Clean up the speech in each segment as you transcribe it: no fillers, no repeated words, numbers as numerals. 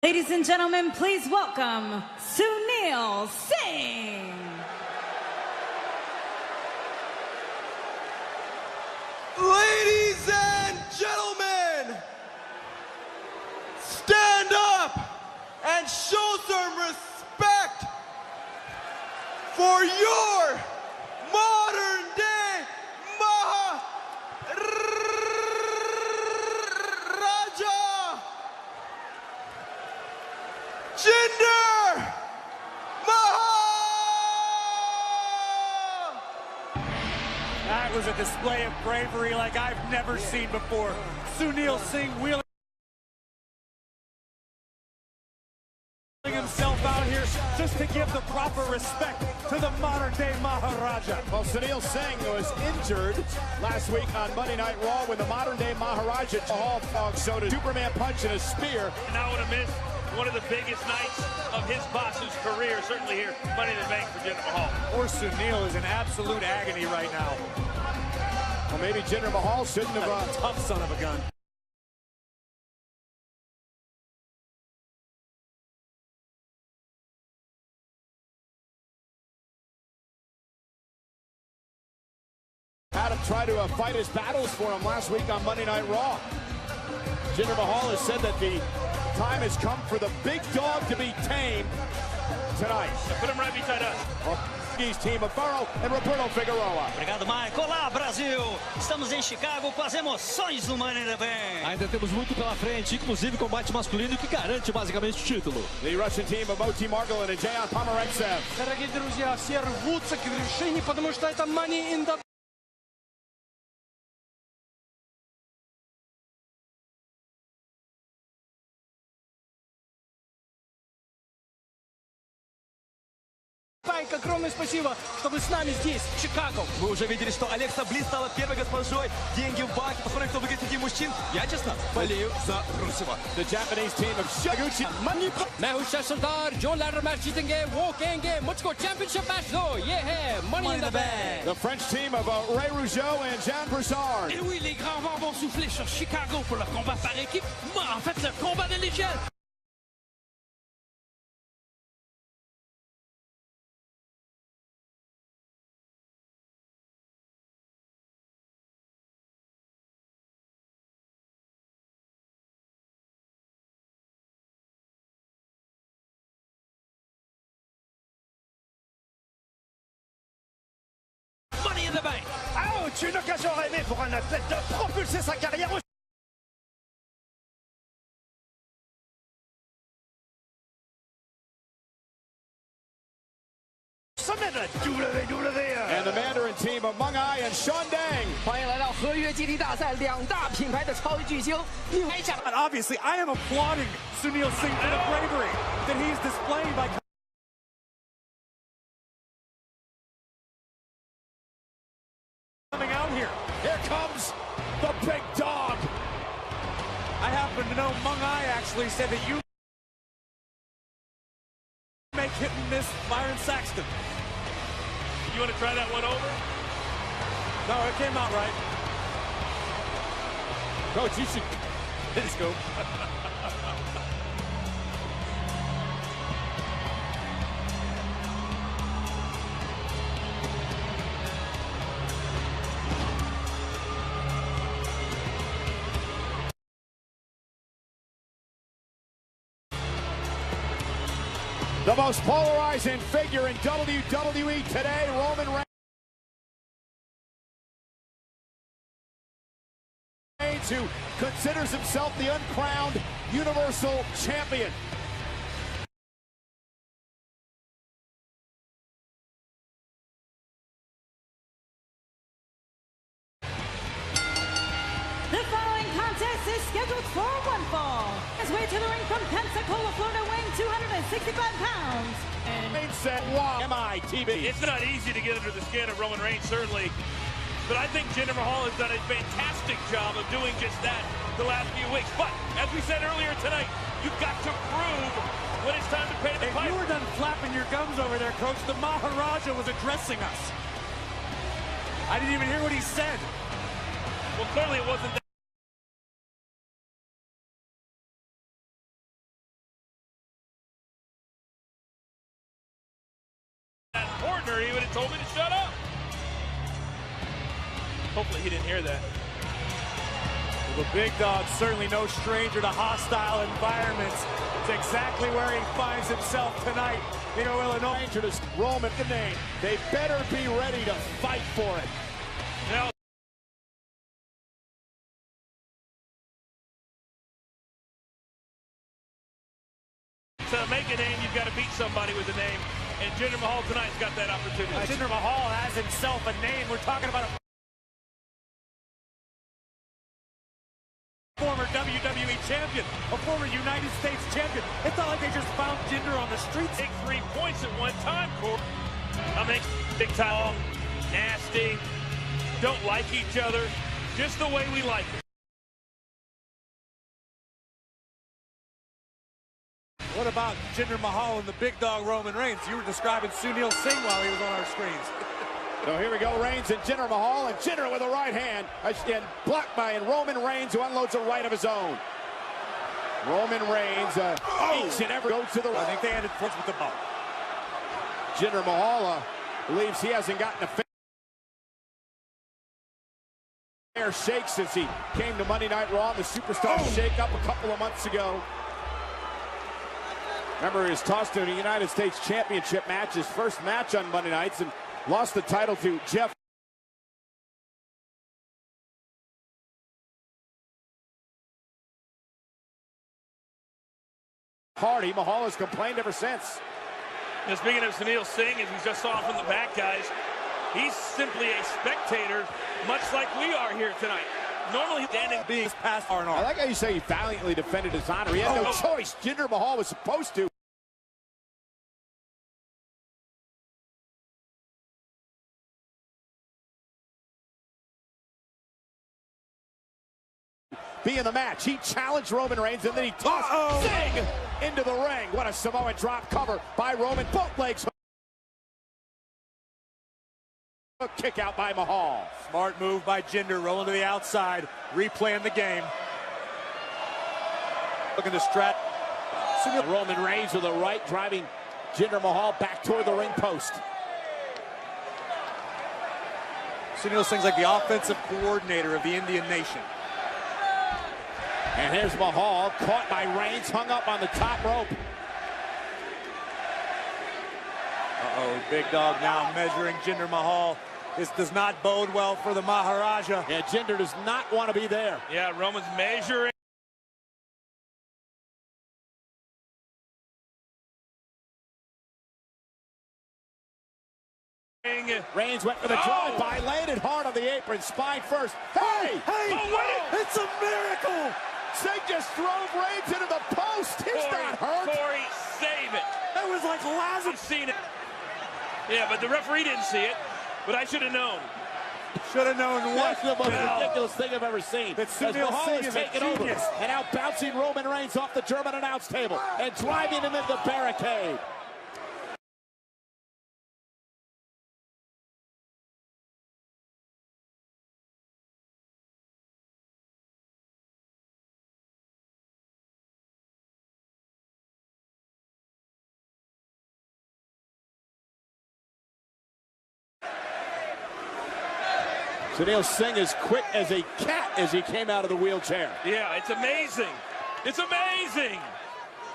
Ladies and gentlemen, please welcome Sunil Singh. Ladies and gentlemen, stand up and show some respect for your modern day Maharaja, Jinder Mahal! That was a display of bravery like I've never seen before. Sunil Singh wheeling himself out here just to give the proper respect to the modern-day Maharaja. Well, Sunil Singh was injured last week on Monday Night Raw when the modern-day Maharaja Mahal showed a Superman punch and a spear. Not want to miss one of the biggest nights of his boss's career, certainly here, Money in the Bank for Jinder Mahal. Poor Sunil is in absolute agony right now. Well, maybe Jinder Mahal shouldn't have... Tough son of a gun. Had him try to fight his battles for him last week on Monday Night Raw. Jinder Mahal has said that the time has come for the big dog to be tamed tonight. Put him right beside us. His team of Burrow and Roberto Figueroa. Obrigado, Mike. Olá, Brasil! Estamos em Chicago com as emoções do Money in the Bank. Ainda temos muito pela frente, inclusive combate masculino que garante basicamente o título. The Russian team of Moti Margolin and Jayan Pomerantsev. Дорогие друзья, все рвутся к вершине, потому что это Money in the Банк. Огромное спасибо, что вы с нами здесь, в Чикаго. Мы уже видели, что Алекса Близ стала первой госпожой. Деньги в банке. Посмотрим, кто выиграет среди мужчин. Я, честно, болею за Русева. The Japanese team of Shaguchi. मैं हूँ सरदार जो ladder match जीतेंगे वो कहेंगे मुझको championship match दो ये है Money in the Bank. The French team of Ray Rougeau and Jean Broussard. Et oui, les grands vents vont souffler sur Chicago pour le combat par équipe. En fait, le combat de l'échelle. Money in the Bank. Ouch! Une occasion rêvée pour un athlète de propulser sa carrière au... sommet de la WWE. And the Mandarin team of Meng Ai and Sean Dang. 欢迎来到合约基地大赛，两大品牌的超级巨星，你还想？ And obviously, I am applauding Sunil Singh for the bravery that he's displaying by coming out here. Here comes the big dog. I happen to know Meng Ai actually said that you make hit and miss Byron Saxton. You want to try that one over? No, it came out right. Coach, you should... Let's go. The most polarizing figure in WWE today, Roman Reigns, who considers himself the uncrowned Universal Champion. The following contest is scheduled for one fall. His way to the ring from Pensacola, Florida, weighing 265 pounds. Reigns said, wow, MITV. It's not easy to get under the skin of Roman Reigns, certainly. But I think Jinder Mahal has done a fantastic job of doing just that the last few weeks. But, as we said earlier tonight, you've got to prove when it's time to pay the If piper. you were done flapping your gums over there, Coach, the Maharaja was addressing us. I didn't even hear what he said. Well, clearly it wasn't that. corner even and told me to shut up. Hopefully he didn't hear that. The big dog certainly no stranger to hostile environments. It's exactly where he finds himself tonight in Illinois. To Roman the name. They better be ready to fight for it. Now, to make a name, you've got to beat somebody with a name. And Jinder Mahal tonight's got that opportunity. Jinder Mahal has himself a name. We're talking about a former WWE champion, a former United States champion. It's not like they just found Jinder on the streets. Take 3 points at one time, Corey. I mean, big time, nasty, don't like each other, just the way we like it. What about Jinder Mahal and the big dog Roman Reigns? You were describing Sunil Singh while he was on our screens. So here we go, Reigns and Jinder Mahal, and Jinder with a right hand, and blocked by Roman Reigns, who unloads a right of his own. Roman Reigns, each and every goes to the right. I think they ended first with the bump. Jinder Mahal believes he hasn't gotten a fair shake since he came to Monday Night Raw, the Superstar shake-up a couple of months ago. Remember, he was tossed in a United States Championship match, his first match on Monday nights, and lost the title to Jeff Hardy. Mahal has complained ever since. Now, speaking of Sunil Singh, as we just saw from the back, guys, he's simply a spectator, much like we are here tonight. Normally standing being past R&R. I like how you say he valiantly defended his honor. He had no choice. Jinder Mahal was supposed to. Be in the match. He challenged Roman Reigns, and then he tossed Singh into the ring. What a Samoan drop cover by Roman. Both legs. A kick out by Mahal. Smart move by Jinder, rolling to the outside, replaying the game. Looking to strat. Roman Reigns with a right, driving Jinder Mahal back toward the ring post. Sunil Singh's like the offensive coordinator of the Indian nation. And here's Mahal, caught by Reigns, hung up on the top rope. Big dog now measuring Jinder Mahal. This does not bode well for the Maharaja. Yeah, Jinder does not want to be there. Yeah, Roman's measuring. Reigns went for the drive-by, landed hard on the apron, spine first. Hey! It's a miracle! Singh just drove Reigns into the post. He's not hurt. Corey, save it. That was like Lazarus. I've seen it. Yeah, but the referee didn't see it. But I should have known. Should have known what? That's the most ridiculous thing I've ever seen. That Sunil Singh is taking over and out bouncing Roman Reigns off the German announce table and driving him into the barricade. Sunil Singh is quick as a cat as he came out of the wheelchair. Yeah, it's amazing. It's amazing.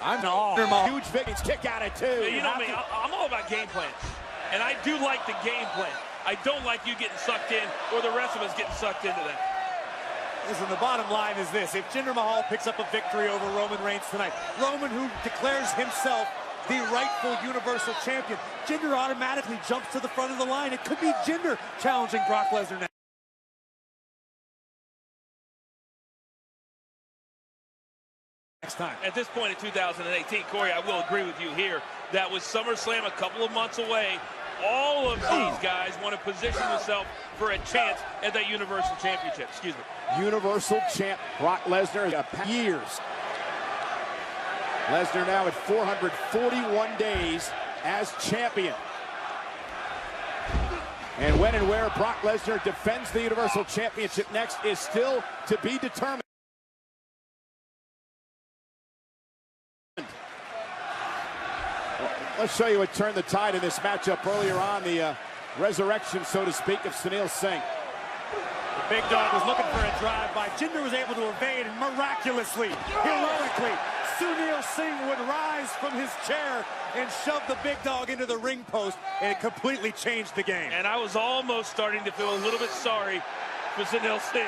I'm all huge victories. Kick out at 2. Yeah, you know me, I'm all about game plan. And I do like the game plan. I don't like you getting sucked in or the rest of us getting sucked into that. Listen, the bottom line is this. If Jinder Mahal picks up a victory over Roman Reigns tonight, Roman, who declares himself the rightful Universal Champion, Jinder automatically jumps to the front of the line. It could be Jinder challenging Brock Lesnar now. Time. At this point in 2018, Corey, I will agree with you here. That was SummerSlam a couple of months away. All of these guys want to position themselves for a chance at that Universal Championship. Excuse me. Universal Champ Brock Lesnar years. Lesnar now at 441 days as champion. And when and where Brock Lesnar defends the Universal Championship next is still to be determined. Let's show you what turned the tide in this matchup earlier on, the resurrection, so to speak, of Sunil Singh. The big dog was looking for a drive-by. Jinder was able to evade, and miraculously, heroically, Sunil Singh would rise from his chair and shove the big dog into the ring post, and it completely changed the game. And I was almost starting to feel a little bit sorry for Sunil Singh.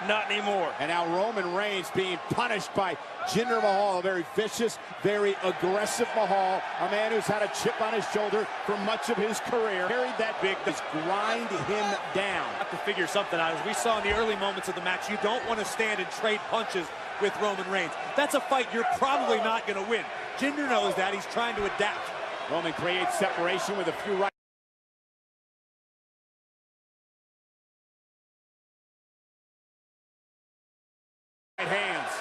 Not anymore. And now Roman Reigns being punished by Jinder Mahal, a very vicious, very aggressive Mahal, a man who's had a chip on his shoulder for much of his career. Carried that big, just grind him down. Have to figure something out. As we saw in the early moments of the match, you don't want to stand and trade punches with Roman Reigns. That's a fight you're probably not going to win. Jinder knows that. He's trying to adapt. Roman creates separation with a few right hands.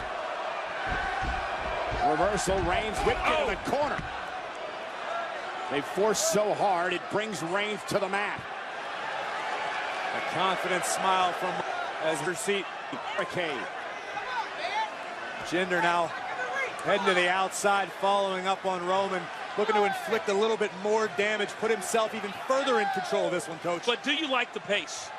Reversal, Reigns whipped into the corner. They force so hard, it brings Reigns to the mat. A confident smile from as her seat. Barricade. Jinder now heading to the outside, following up on Roman, looking to inflict a little bit more damage, put himself even further in control of this one, Coach. But do you like the pace?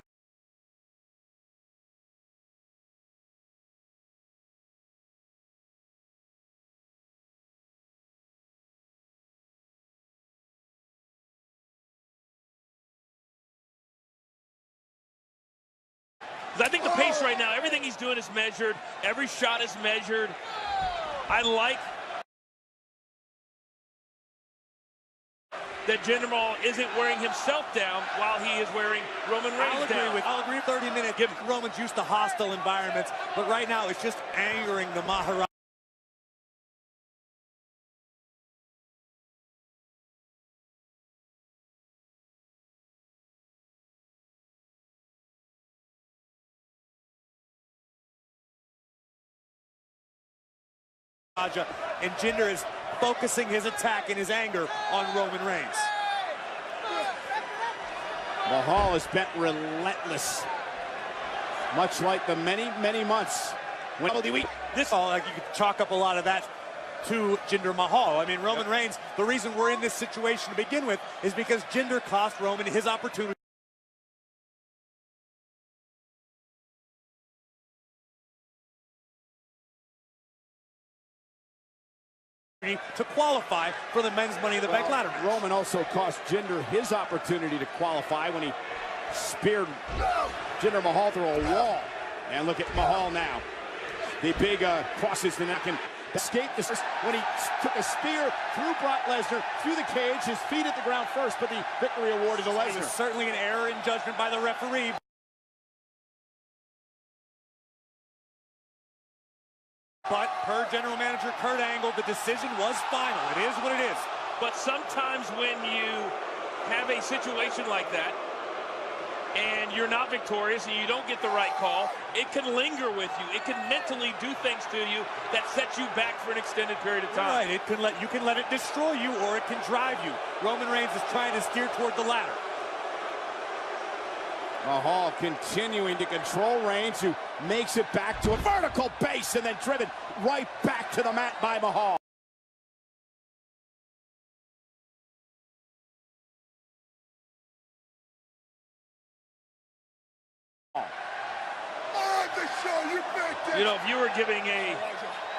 I think the pace right now, everything he's doing is measured. Every shot is measured. I like that Jinder Mahal isn't wearing himself down while he is wearing Roman Reigns down. I'll agree with 30 minutes. Give Roman's used to hostile environments, but right now it's just angering the Maharaja. And Jinder is focusing his attack and his anger on Roman Reigns. Mahal has been relentless, much like the many months when This all, like, you could chalk up a lot of that to Jinder Mahal. I mean, Roman Reigns, the reason we're in this situation to begin with is because Jinder cost Roman his opportunity to qualify for the men's Money in the Bank ladder match. Roman also cost Jinder his opportunity to qualify when he speared Jinder Mahal through a wall. And look at Mahal now. The big crosses the neck and escape this when he took a spear through Brock Lesnar, through the cage, his feet at the ground first, but the victory awarded to Lesnar. Certainly an error in judgment by the referee. But per General Manager Kurt Angle, the decision was final. It is what it is. But sometimes when you have a situation like that and you're not victorious and you don't get the right call, it can linger with you. It can mentally do things to you that sets you back for an extended period of time. Right, you can let it destroy you, or it can drive you. Roman Reigns is trying to steer toward the latter. Mahal continuing to control Reigns, who makes it back to a vertical base and then driven right back to the mat by Mahal. You know, if you were giving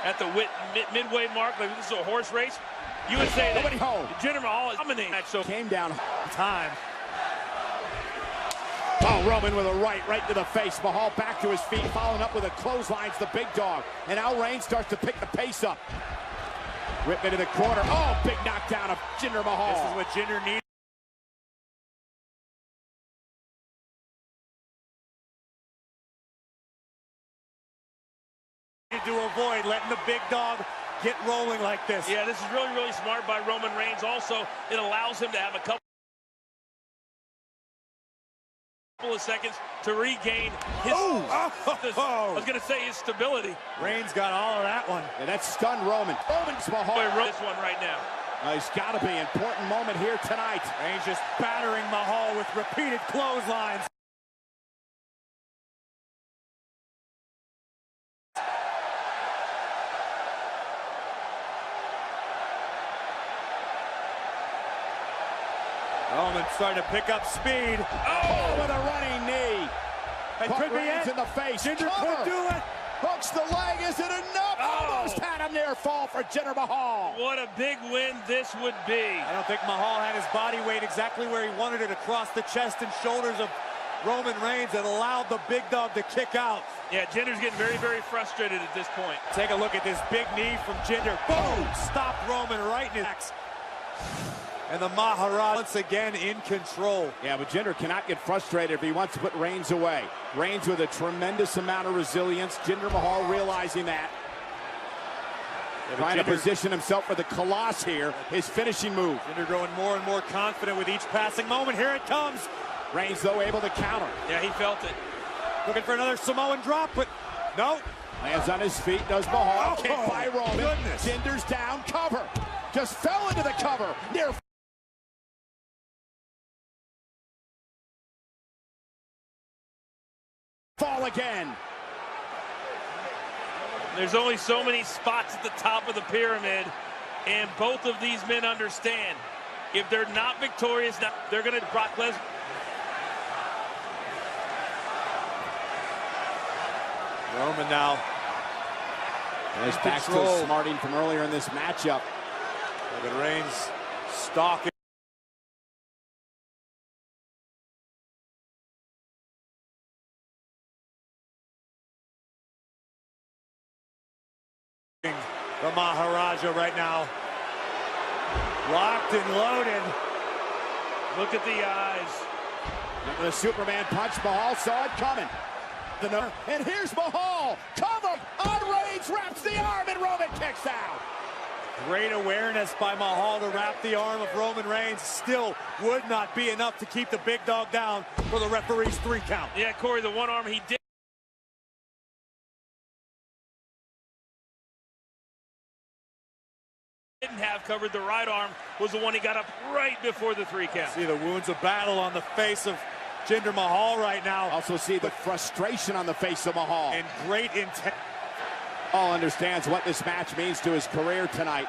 at the midway mark, like this is a horse race, you would say that Jinder Mahal is dominating that show. Came down time. Oh, Roman with a right to the face. Mahal back to his feet, following up with a clotheslines the big dog. And now Reigns starts to pick the pace up. Rip into the corner. Oh, big knockdown of Jinder Mahal. This is what Jinder needs. To avoid letting the big dog get rolling like this. Yeah, this is really smart by Roman Reigns. Also, it allows him to have a couple of seconds to regain his I was going to say his stability. Reigns got all of that one. And that stunned Roman. Roman's Mahal. This one right now. He's got to be an important moment here tonight. Reigns just battering Mahal with repeated clotheslines. Roman starting to pick up speed. Oh, with a running knee. It could be Reigns it. in the face. Jinder could do it. Hooks the leg. Is it enough? Almost had a near fall for Jinder Mahal. What a big win this would be. I don't think Mahal had his body weight exactly where he wanted it, across the chest and shoulders of Roman Reigns, that allowed the big dog to kick out. Yeah, Jinder's getting very, very frustrated at this point. Take a look at this big knee from Jinder. Boom! Stopped Roman right in his axe. And the Maharaja once again in control. Yeah, but Jinder cannot get frustrated if he wants to put Reigns away. Reigns with a tremendous amount of resilience. Jinder Mahal realizing that. Trying to position himself for the Colossus here, his finishing move. Jinder growing more and more confident with each passing moment. Here it comes. Reigns, though, able to counter. Yeah, he felt it. Looking for another Samoan drop, but no. Lands on his feet, does Mahal. Oh, Kick by Roman. goodness. Jinder's down, cover. Just fell into the cover. Near fall again. There's only so many spots at the top of the pyramid, and both of these men understand if they're not victorious, they're going to Brock Lesnar. Roman now. And his back still smarting from earlier in this matchup. Look at Reigns stalking. The Maharaja right now. Locked and loaded. Look at the eyes. The Superman punch. Mahal saw it coming. And here's Mahal. Cover on Reigns. Wraps the arm and Roman kicks out. Great awareness by Mahal to wrap the arm of Roman Reigns. Still would not be enough to keep the big dog down for the referee's 3 count. Yeah, Corey, the one arm he didn't have covered, the right arm, was the one he got up right before the 3 count. See the wounds of battle on the face of Jinder Mahal right now. Also see the frustration on the face of Mahal. And great intent. All understands what this match means to his career tonight.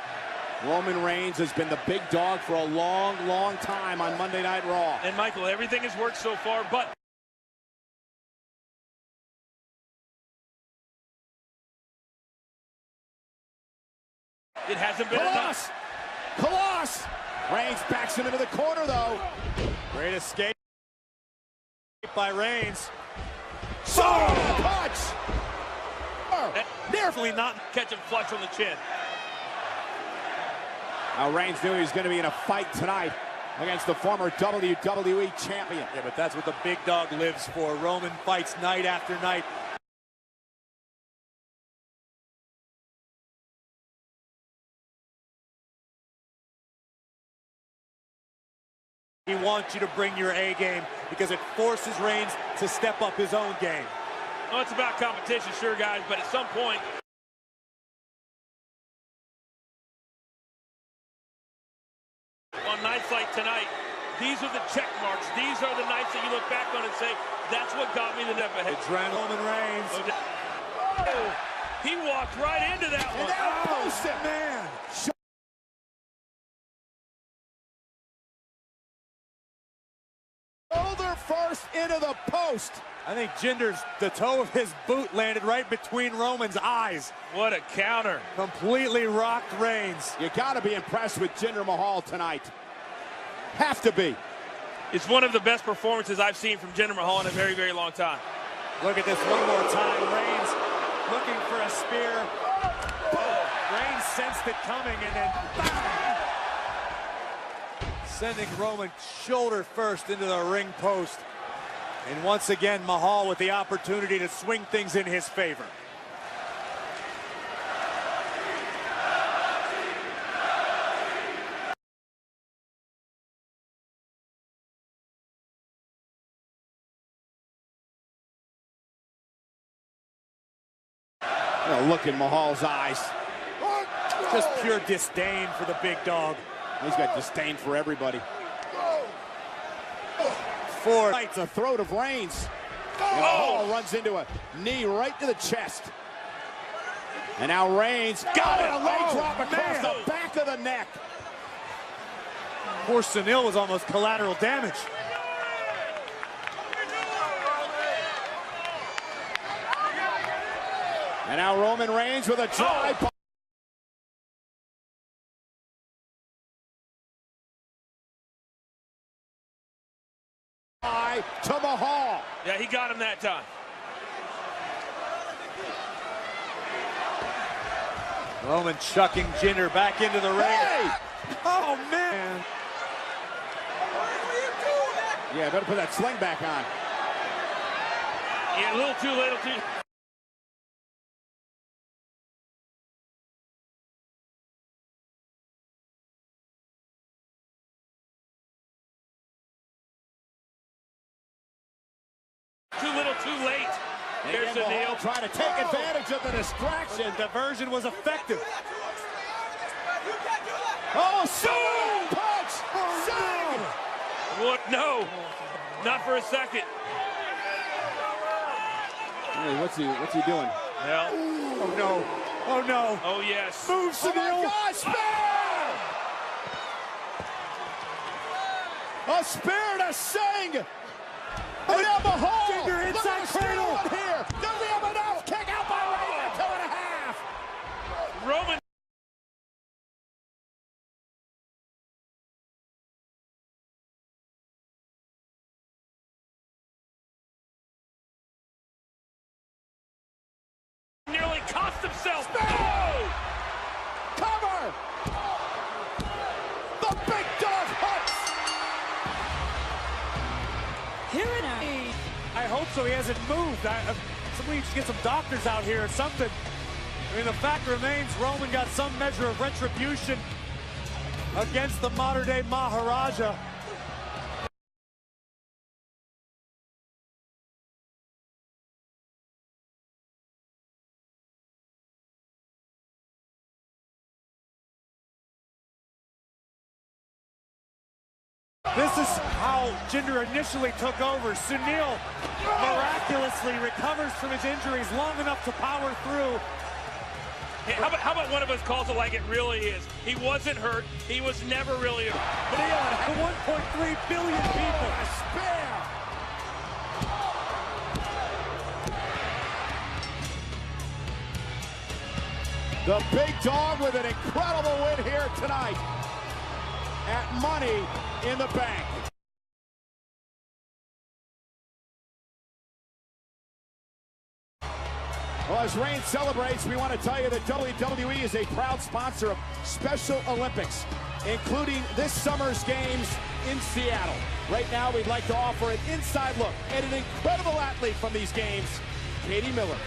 Roman Reigns has been the big dog for a long, long time on Monday Night Raw. And Michael, everything has worked so far, but it hasn't been enough. Colossus! Reigns backs him into the corner, though. Great escape by Reigns. So punch! Definitely not catch him flush on the chin. Now Reigns knew he was going to be in a fight tonight against the former WWE champion. Yeah, but that's what the big dog lives for. Roman fights night after night. He wants you to bring your A game because it forces Reigns to step up his own game. Well, it's about competition, sure, guys, but at some point, on nights like tonight, these are the check marks. These are the nights that you look back on and say, that's what got me the step ahead. Roman Reigns. Oh, he walked right into that one. Oh, man. Shoulder first into the post. I think the toe of his boot landed right between Roman's eyes. What a counter. Completely rocked Reigns. You got to be impressed with Jinder Mahal tonight. Have to be. It's one of the best performances I've seen from Jinder Mahal in a very, very long time. Look at this one more time. Reigns looking for a spear. Reigns sensed it coming and then bang! Sending Roman shoulder first into the ring post. And once again, Mahal with the opportunity to swing things in his favor. Look in Mahal's eyes. Just pure disdain for the big dog. He's got disdain for everybody. Right the throat of Reigns. And Mahal runs into a knee right to the chest. And now Reigns got it. A leg drop across the back of the neck. Poor Sunil was almost collateral damage. And now Roman Reigns with a drive. To Mahal. Yeah, he got him that time. Roman chucking Jinder back into the ring. Hey! Oh, man. Yeah, better put that sling back on. Yeah, a little too late. Too little, too late. There's the nail. Trying to take advantage of the distraction. Diversion was effective. Oh, Sing! Punch! Sing! What? No, not for a second. Hey, what's he doing? Hell. Oh, no. Oh, no. Oh, yes. Move, Oh, my Sunil. God, spear! A spear to Sing! And now Mahal! Jinder inside cradle. Here. Do we have enough? Kick out by Reigns. 2.5. Roman. Nearly cost himself. Oh! Cover! The big dog hunts! Here in our I hope so. He hasn't moved. Somebody should get some doctors out here or something. I mean, the fact remains Roman got some measure of retribution against the modern-day Maharaja. This is how Jinder initially took over. Sunil miraculously recovers from his injuries long enough to power through. Hey, how about one of us calls it like it really is? He wasn't hurt. He was never really hurt. To 1.3 billion people. A spear! The big dog with an incredible win here tonight at Money in the Bank. Well, as Reigns celebrates, we want to tell you that WWE is a proud sponsor of Special Olympics, including this summer's games in Seattle. Right now, we'd like to offer an inside look at an incredible athlete from these games, Katie Miller.